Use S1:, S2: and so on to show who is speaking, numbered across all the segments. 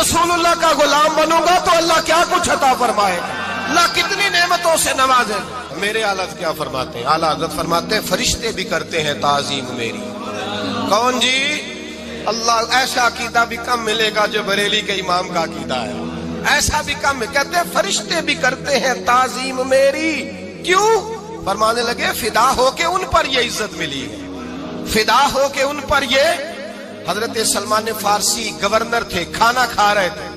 S1: رسول اللہ کا غلام بنوں گا تو اللہ کیا کچھ عطا فرمائے گا، اللہ کتنی نعمتوں سے نوازے۔ میرے اعلیٰ حضرت کیا فرماتے ہیں؟ اعلیٰ حضرت فرماتے ہیں فرشتے بھی کرتے ہیں تعظیم میری۔ کون جی؟ اللہ۔ ایسا عقیدہ بھی کم ملے گا جو بریلی کے امام کا عقیدہ ہے، ایسا بھی کم۔ کہتے ہیں فرشتے بھی کرتے ہیں تعظیم میری۔ کیوں؟ فرمانے لگے فدا ہو کے ان پر یہ عزت ملی ہے، فدا ہو کے ان پر یہ۔ حضرت سلمان فارسی گورنر تھے، کھانا کھا رہے تھے،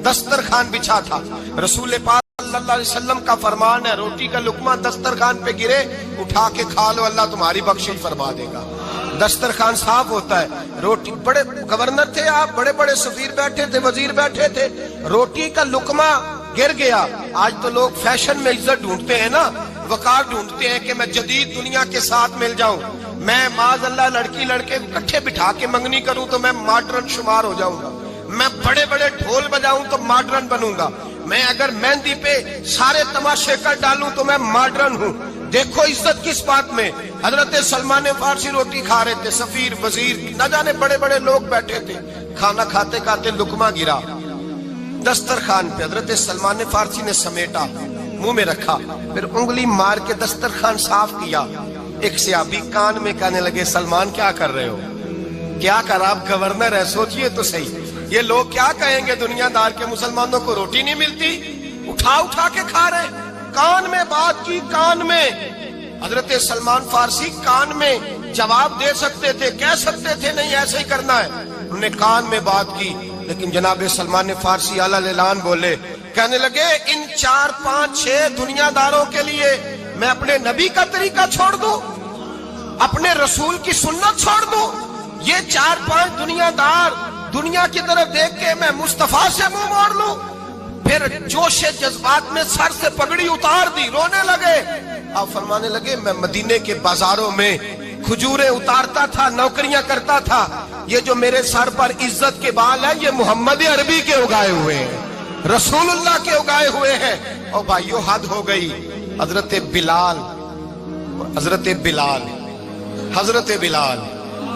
S1: دسترخوان بچھا تھا، رسول پاک صلی اللہ علیہ وسلم کا فرمان ہے روٹی کا لقمہ دسترخوان پہ گرے اٹھا کے کھا لو، اللہ تمہاری بخشش فرما دے گا۔ دسترخوان صاف ہوتا ہے، روٹی، بڑے گورنر تھے آپ، بڑے بڑے سفیر بیٹھے تھے، وزیر بیٹھے تھے، روٹی کا لقمہ گر گیا۔ آج تو لوگ فیشن میں عزت ڈھونڈتے ہیں نا، وقار ڈھونڈتے ہیں کہ میں جدید دنیا کے ساتھ مل جاؤں، میں معاذ اللہ لڑکی لڑکے اکٹھے بٹھا کے منگنی کروں تو میں ماڈرن شمار ہو جاؤں گا، میں بڑے بڑے ڈھول بجاؤں تو ماڈرن بنوں گا، میں اگر مہندی پہ سارے تماشے کر ڈالوں تو میں ماڈرن ہوں۔ دیکھو عزت کس بات میں۔ حضرت سلمان فارسی روٹی کھا رہے تھے، سفیر، وزیر، نہ جانے بڑے بڑے لوگ بیٹھے تھے، کھانا کھاتے کھاتے لقمہ گرا دسترخوان پہ، حضرت سلمان فارسی نے سمیٹا، منہ میں رکھا، پھر انگلی مار کے دسترخوان صاف کیا۔ ایک صحابی کان میں کہنے لگے سلمان کیا کر رہے ہو؟ کیا کر، آپ گورنر ہے، سوچئے تو صحیح، یہ لوگ کیا کہیں گے دنیا دار کے مسلمانوں کو روٹی نہیں ملتی، اٹھا اٹھا کے کھا رہے۔ کان میں بات کی، کان میں۔ حضرت سلمان فارسی کان میں جواب دے سکتے تھے، کہہ سکتے تھے نہیں ایسے ہی کرنا ہے، انہوں نے کان میں بات کی، لیکن جناب سلمان فارسی اعلیٰ الاعلان بولے، کہنے لگے ان 4 5 6 دنیا داروں کے لیے میں اپنے نبی کا طریقہ چھوڑ دوں، اپنے رسول کی سنت چھوڑ دوں؟ یہ 4 5 دنیا دار دنیا کی طرف دیکھ کے میں مصطفیٰ سے منہ موڑ لوں؟ پھر جوش جذبات میں سر سے پگڑی اتار دی، رونے لگے۔ آپ فرمانے لگے میں مدینے کے بازاروں میں کھجوریں اتارتا تھا، نوکریاں کرتا تھا، یہ جو میرے سر پر عزت کے بال ہیں یہ محمد عربی کے اگائے ہوئے ہیں، رسول اللہ کے اگائے ہوئے ہیں۔ اور بھائیو حد ہو گئی۔ حضرت بلال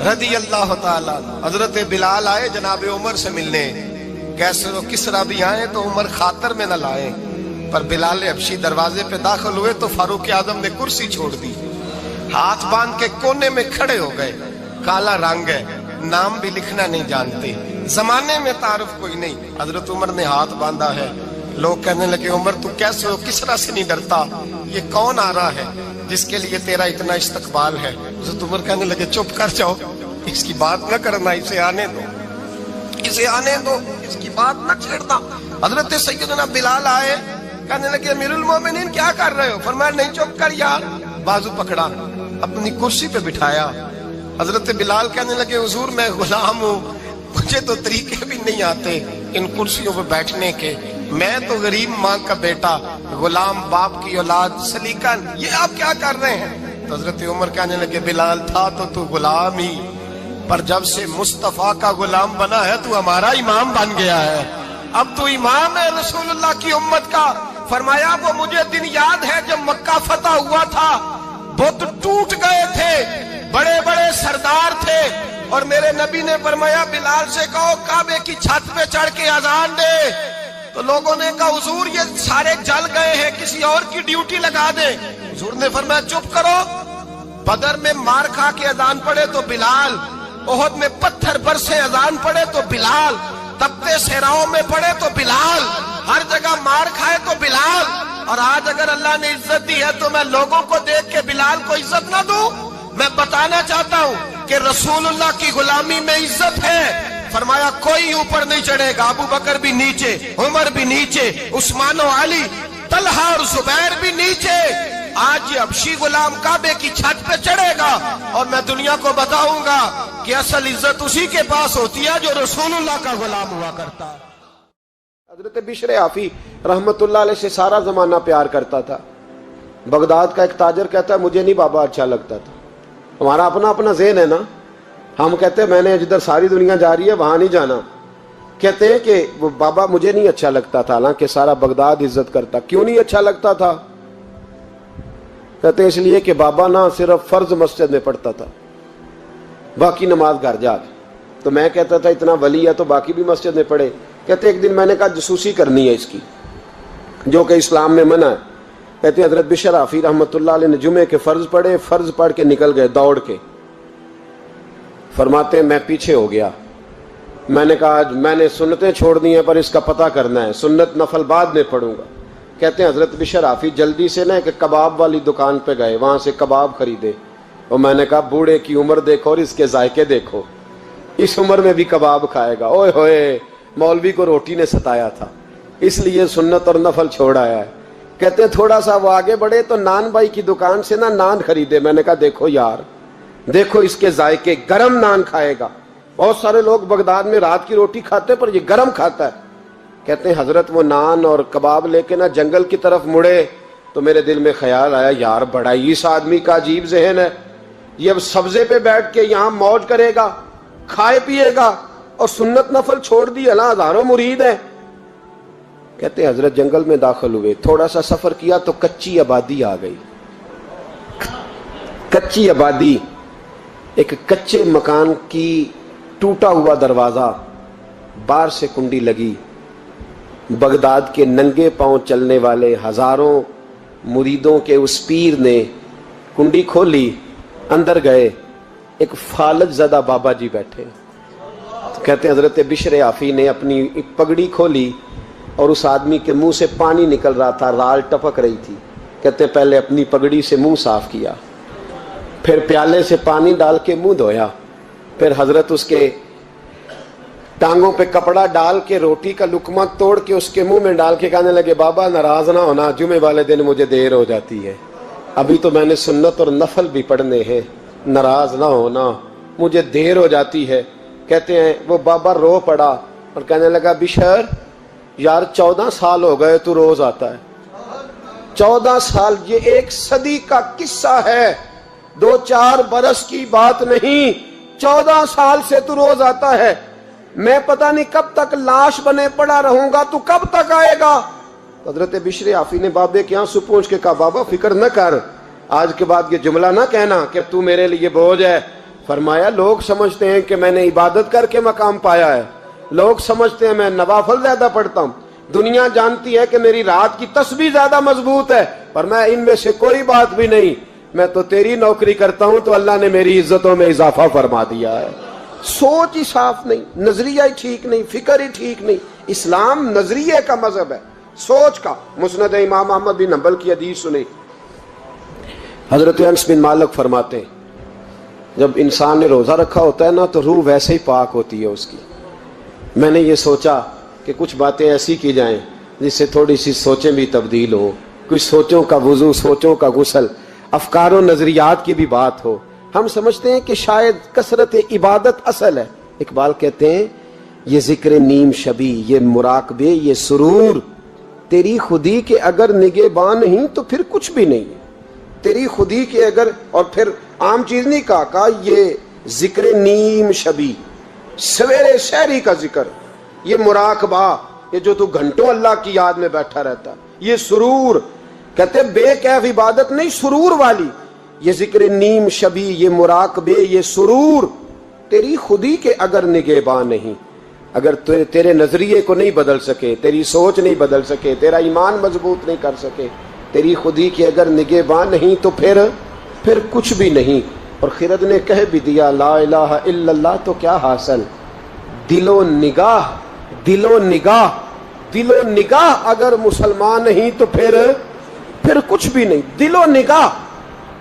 S1: رضی اللہ تعالیٰ، حضرت بلال آئے جناب عمر سے ملنے، کیسر و کسرا بھی آئے تو عمر خاطر میں نہ لائے، پر بلال حبشی دروازے پہ داخل ہوئے تو فاروق اعظم نے کرسی چھوڑ دی، ہاتھ باندھ کے کونے میں کھڑے ہو گئے۔ کالا رنگ ہے، نام بھی لکھنا نہیں جانتے، زمانے میں تعارف کوئی نہیں۔ حضرت عمر نے ہاتھ باندھا ہے، لوگ کہنے لگے عمر تو کیسے ہو، کسرا سے نہیں ڈرتا، یہ کون آ رہا ہے جس کے لیے تیرا اتنا استقبال ہے؟ حضرت عمر کہنے لگے چپ کر جاؤ، اس کی بات نہ کرنا، اسے آنے دو، اسے آنے دو، اس کی بات نہ چھیڑنا۔ حضرت سیدنا بلال آئے، کہنے لگے امیر المومنین کیا کر رہے ہو؟ فرمایا نہیں چپ کر یار، بازو پکڑا، اپنی کرسی پہ بٹھایا۔ حضرت بلال کہنے لگے حضور میں غلام ہوں، مجھے تو طریقے بھی نہیں آتے ان کرسیوں پہ بیٹھنے کے، میں تو غریب ماں کا بیٹا، غلام باپ کی اولاد، سلیقہ، یہ آپ کیا کر رہے ہیں؟ تو حضرت عمر کہنے لگے بلال تھا تو غلام ہی، پر جب سے مصطفیٰ کا غلام بنا ہے تو ہمارا امام بن گیا ہے، اب تو امام ہے رسول اللہ کی امت کا۔ فرمایا وہ مجھے دن یاد ہے جب مکہ فتح ہوا تھا، بت ٹوٹ گئے تھے، بڑے بڑے سردار تھے، اور میرے نبی نے فرمایا بلال سے کہو کعبے کی چھت پہ چڑھ کے اذان دے، تو لوگوں نے کہا حضور یہ سارے جل گئے ہیں، کسی اور کی ڈیوٹی لگا دیں۔ حضور نے فرمایا چپ کرو، بدر میں مار کھا کے اذان پڑے تو بلال، احد میں پتھر برسے اذان پڑے تو بلال، تپتے صحراؤں میں پڑے تو بلال، ہر جگہ مار کھائے تو بلال، اور آج اگر اللہ نے عزت دی ہے تو میں لوگوں کو دیکھ کے بلال کو عزت نہ دوں؟ میں بتانا چاہتا ہوں کہ رسول اللہ کی غلامی میں عزت ہے۔ فرمایا کوئی اوپر نہیں چڑھے گا، ابو بکر بھی نیچے، عمر بھی نیچے، عثمان و علی، طلحہ اور زبیر بھی نیچے۔ آج یہ حبشی غلام کعبے کی چھت پہ چڑھے گا اور میں دنیا کو بتاؤں گا کہ اصل عزت اسی کے پاس ہوتی ہے جو رسول اللہ کا غلام ہوا کرتا ہے۔ حضرت بشر حافی رحمت اللہ علیہ سے سارا زمانہ پیار کرتا تھا۔ بغداد کا ایک تاجر کہتا ہے مجھے نہیں بابا اچھا لگتا تھا، ہمارا اپنا ذہن ہے نا، ہم کہتے ہیں میں نے جدھر ساری دنیا جا رہی ہے وہاں نہیں جانا، کہتے ہیں کہ وہ بابا مجھے نہیں اچھا لگتا تھا، حالانکہ سارا بغداد عزت کرتا۔ کیوں نہیں اچھا لگتا تھا؟ کہتے ہیں اس لیے کہ بابا نہ صرف فرض مسجد میں پڑھتا تھا، باقی نماز گھر جا کے،
S2: تو میں کہتا تھا اتنا ولی ہے تو باقی بھی مسجد میں پڑھے. کہتے ایک دن میں نے کہا جسوسی کرنی ہے اس کی, جو کہ اسلام میں منع ہے. کہتے حضرت بشر حافی رحمۃ اللہ علیہ نے جمعے کے فرض پڑھے, فرض پڑھ کے نکل گئے دوڑ کے. فرماتے ہیں میں پیچھے ہو گیا. میں نے کہا آج میں نے سنتیں چھوڑ دی ہیں پر اس کا پتہ کرنا ہے, سنت نفل بعد میں پڑھوں گا. کہتے ہیں حضرت بشر حافی جلدی سے نا کہ کباب والی دکان پہ گئے, وہاں سے کباب خریدے. اور میں نے کہا بوڑھے کی عمر دیکھو اور اس کے ذائقے دیکھو, اس عمر میں بھی کباب کھائے گا. اوئے ہوئے, مولوی کو روٹی نے ستایا تھا, اس لیے سنت اور نفل چھوڑ آیا ہے. کہتے ہیں تھوڑا سا وہ آگے بڑھے تو نان بھائی کی دکان سے نا نان خریدے. میں نے کہا دیکھو یار, دیکھو اس کے ذائقے, گرم نان کھائے گا. بہت سارے لوگ بغداد میں رات کی روٹی کھاتے پر یہ گرم کھاتا ہے. کہتے ہیں حضرت وہ نان اور کباب لے کے نا جنگل کی طرف مڑے تو میرے دل میں خیال آیا یار بڑا ہی اس آدمی کا عجیب ذہن ہے, یہ اب سبزے پہ بیٹھ کے یہاں موج کرے گا, کھائے پیے گا, اور سنت نفل چھوڑ دی. اللہ ہزاروں مرید ہیں. کہتے ہیں حضرت جنگل میں داخل ہوئے, تھوڑا سا سفر کیا تو کچی آبادی آ گئی. کچی آبادی, ایک کچے مکان کی ٹوٹا ہوا دروازہ, باہر سے کنڈی لگی. بغداد کے ننگے پاؤں چلنے والے ہزاروں مریدوں کے اس پیر نے کنڈی کھولی, اندر گئے. ایک فالج زدہ بابا جی بیٹھے. کہتے ہیں حضرت بشر حافی نے اپنی پگڑی کھولی اور اس آدمی کے منہ سے پانی نکل رہا تھا, رال ٹپک رہی تھی. کہتے ہیں پہلے اپنی پگڑی سے منہ صاف کیا, پھر پیالے سے پانی ڈال کے منہ دھویا, پھر حضرت اس کے ٹانگوں پہ کپڑا ڈال کے روٹی کا لقمہ توڑ کے اس کے منہ میں ڈال کے کہنے لگے بابا ناراض نہ ہونا, جمعے والے دن مجھے دیر ہو جاتی ہے, ابھی تو میں نے سنت اور نفل بھی پڑھنے ہیں, ناراض نہ ہونا مجھے دیر ہو جاتی ہے. کہتے ہیں وہ بابا رو پڑا اور کہنے لگا بشر یار 14 سال ہو گئے تو روز آتا ہے. 14 سال, یہ 1 صدی کا قصہ ہے, 2-4 برس کی بات نہیں. 14 سال سے تو روز آتا ہے. میں پتہ نہیں کب تک لاش بنے پڑا رہوں گا, تو کب تک آئے گا. حضرت بشر حافی نے بابے کے آنسو پوچھ کے کہا بابا فکر نہ کر, آج کے بعد یہ جملہ نہ کہنا کہ تو میرے لیے بوجھ ہے. فرمایا لوگ سمجھتے ہیں کہ میں نے عبادت کر کے مقام پایا ہے, لوگ سمجھتے ہیں میں نوافل زیادہ پڑھتا ہوں, دنیا جانتی ہے کہ میری رات کی تسبیح زیادہ مضبوط ہے, پر میں ان میں سے کوئی بات بھی نہیں. میں تو تیری نوکری کرتا ہوں تو اللہ نے میری عزتوں میں اضافہ فرما دیا ہے. سوچ ہی صاف نہیں, نظریہ ہی ٹھیک نہیں, فکر ہی ٹھیک نہیں. اسلام نظریے کا مذہب ہے, سوچ کا. مسند امام احمد بن حنبل کی حدیث سنی, حضرت انس بن مالک فرماتے ہیں جب انسان نے روزہ رکھا ہوتا ہے نا تو روح ویسے ہی پاک ہوتی ہے اس کی. میں نے یہ سوچا کہ کچھ باتیں ایسی کی جائیں جس سے تھوڑی سی سوچیں بھی تبدیل ہو, کچھ سوچوں کا وضو, سوچوں کا غسل, افکار و نظریات کی بھی بات ہو. ہم سمجھتے ہیں کہ شاید کثرت عبادت اصل ہے. اقبال کہتے ہیں یہ ذکر نیم شبی, یہ مراقبے, یہ سرور, تیری خودی کے اگر نگہباں نہیں تو پھر کچھ بھی نہیں. تیری خودی کے اگر, اور پھر عام چیز نہیں کہا یہ ذکر نیم شبی, سویرے شہری کا ذکر, یہ مراقبہ, یہ جو تو گھنٹوں اللہ کی یاد میں بیٹھا رہتا, یہ سرور. کہتے بے کیف عبادت نہیں, سرور والی. یہ ذکر نیم شبی, یہ مراقبے, یہ سرور, تیری خودی کے اگر نگہباں نہیں, اگر تیرے نظریے کو نہیں بدل سکے, تیری سوچ نہیں بدل سکے, تیرا ایمان مضبوط نہیں کر سکے, تیری خودی کے اگر نگہباں نہیں تو پھر کچھ بھی نہیں. اور خرد نے کہہ بھی دیا لا الہ الا اللہ تو کیا حاصل, دل و نگاہ, دل و نگاہ, دل و نگاہ اگر مسلمان نہیں تو پھر کچھ بھی نہیں. دل و نگاہ.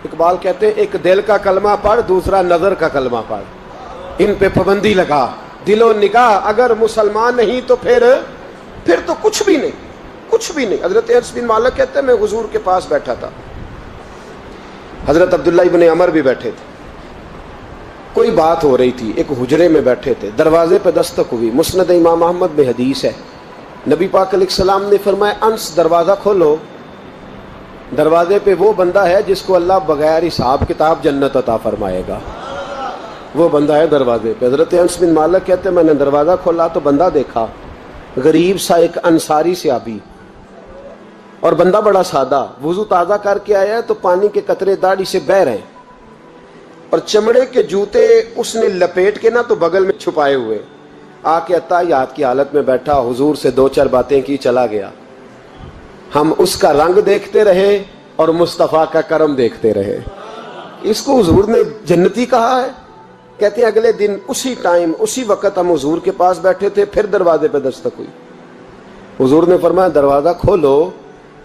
S2: اقبال کہتے ہیں ایک دل کا کلمہ پڑھ, دوسرا نظر کا کلمہ پڑھ, ان پہ پابندی لگا. دل و نگاہ اگر مسلمان نہیں تو پھر تو کچھ بھی نہیں, کچھ بھی نہیں. حضرت انس بن مالک کہتے ہیں میں حضور کے پاس بیٹھا تھا, حضرت عبداللہ ابن عمر بھی بیٹھے تھے, کوئی بات ہو رہی تھی, ایک حجرے میں بیٹھے تھے, دروازے پہ دستک ہوئی. مسند امام احمد میں حدیث ہے, نبی پاک علیہ السلام نے فرمایا انس دروازہ کھولو, دروازے پہ وہ بندہ ہے جس کو اللہ بغیر حساب کتاب جنت عطا فرمائے گا, وہ بندہ ہے دروازے پہ. حضرت انس بن مالک کہتے ہیں میں نے دروازہ کھولا تو بندہ دیکھا, غریب سا ایک انصاری صحابی, اور بندہ بڑا سادہ, وضو تازہ کر کے آیا ہے تو پانی کے قطرے داڑھی سے بہہ رہے ہیں. اور چمڑے کے جوتے اس نے لپیٹ کے نا تو بغل میں چھپائے ہوئے آ کے اتحیات کی حالت میں بیٹھا، حضور سے 2-4 باتیں کی، چلا گیا۔ ہم اس کا رنگ دیکھتے رہے اور مصطفیٰ کا کرم دیکھتے رہے۔ اس کو حضور نے جنتی کہا ہے۔ کہتے ہیں اگلے دن اسی ٹائم اسی وقت ہم حضور کے پاس بیٹھے تھے، پھر دروازے پہ دستک ہوئی۔ حضور نے فرمایا دروازہ کھولو،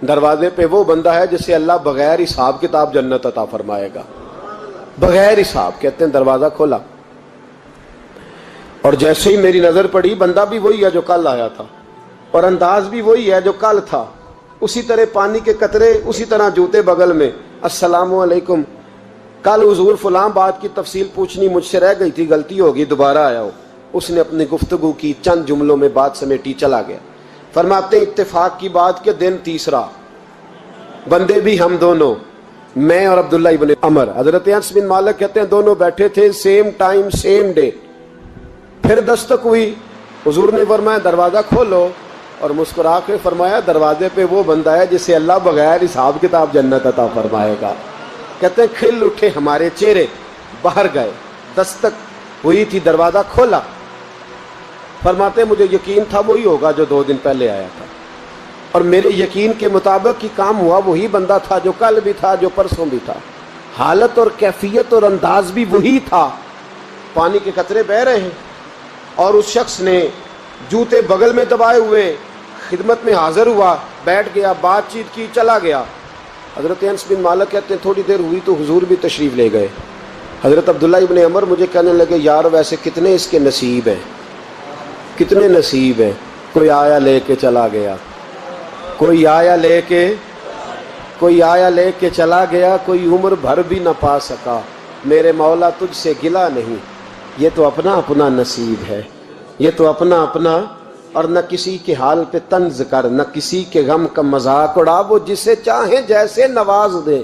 S2: دروازے پہ وہ بندہ ہے جسے اللہ بغیر حساب کتاب جنت عطا فرمائے گا، بغیر حساب۔ کہتے ہیں دروازہ کھولا اور جیسے ہی میری نظر پڑی، بندہ بھی وہی ہے جو کل آیا تھا اور انداز بھی وہی ہے جو کل تھا، اسی طرح پانی کے قطرے، اسی طرح جوتے بغل میں۔ السلام علیکم، کل حضور فلاں بات کی تفصیل پوچھنی مجھ سے رہ گئی تھی، غلطی ہوگی، دوبارہ آیا ہو۔ اس نے اپنی گفتگو کی، چند جملوں میں بات سمیٹی، چلا گیا۔ فرماتے ہیں اتفاق کی بات کہ دن تیسرا، بندے بھی ہم دونوں، میں اور عبداللہ ابن عمر۔ حضرت انس بن مالک کہتے ہیں دونوں بیٹھے تھے، سیم ٹائم سیم ڈے۔ پھر دستک ہوئی، حضور نے فرمایا دروازہ کھولو، اور مسکرا کے فرمایا دروازے پہ وہ بندہ ہے جسے اللہ بغیر حساب کتاب جنت عطا فرمائے گا۔ کہتے ہیں کھل اٹھے ہمارے چہرے، باہر گئے، دستک ہوئی تھی، دروازہ کھولا۔ فرماتے ہیں مجھے یقین تھا وہی ہوگا جو 2 دن پہلے آیا تھا، اور میرے یقین کے مطابق ہی کام ہوا، وہی بندہ تھا جو کل بھی تھا، جو پرسوں بھی تھا، حالت اور کیفیت اور انداز بھی وہی تھا۔ پانی کے قطرے بہ رہے ہیں اور اس شخص نے جوتے بغل میں دبائے ہوئے خدمت میں حاضر ہوا، بیٹھ گیا، بات چیت کی، چلا گیا۔ حضرت انس بن مالک کہتے ہیں تھوڑی دیر ہوئی تو حضور بھی تشریف لے گئے۔ حضرت عبداللہ ابن عمر مجھے کہنے لگے یار ویسے کتنے اس کے نصیب ہیں، کتنے نصیب ہیں، کوئی آیا لے کے چلا گیا، کوئی آیا لے کے چلا گیا، کوئی عمر بھر بھی نہ پا سکا۔ میرے مولا تجھ سے گلہ نہیں، یہ تو اپنا اپنا نصیب ہے، یہ تو اپنا اپنا۔ اور نہ کسی کے حال پہ طنز کر، نہ کسی کے غم کا مذاق اڑا، وہ جسے چاہیں جیسے نواز دے۔